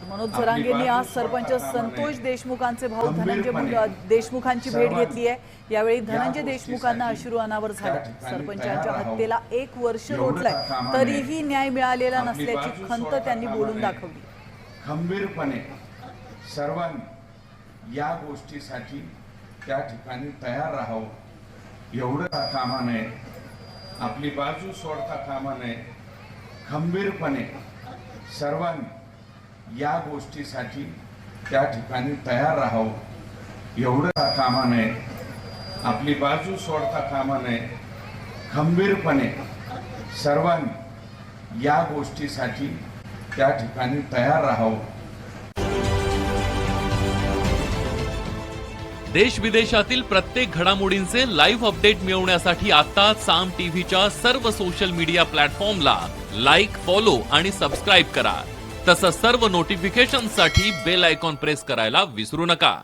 मनोज जरांगेंनी आज सरपंच संतोष देशमुखांचे भाऊ धनंजय देशमुखांची भेट घेतली आहे। यावेळी धनंजय देशमुखांना अश्रू अनावर झाले। सरपंचांच्या हत्येला 1 वर्ष रोटलंय तरीही न्याय मिळालेला नसल्याची खंत त्यांनी बोलून दाखवली। खंबीरपणे सर्वांनी या गोष्टीसाठी त्या ठिकाणी तयार राहावं, एवढं कामा नये, आपली बाजू सोडता कामा नये। खंबीरपणे सर्वांनी या गोष्टीसाठी त्या ठिकाणी तयार राहावं, एवढं कामा नये, आपली बाजू सोडता कामा नये। खंबीरपणे सर्वांनी या गोष्टीसाठी त्या ठिकाणी तयार राहावं। देश विदेशातील प्रत्येक घडामोडींचे लाईव्ह अपडेट मिळवण्यासाठी आता साम टीव्हीच्या सर्व सोशल मीडिया प्लॅटफॉर्मला लाईक, फॉलो आणि सबस्क्राईब करा। तसंच सर्व नोटिफिकेशनसाठी बेल आयकॉन प्रेस करायला विसरू नका।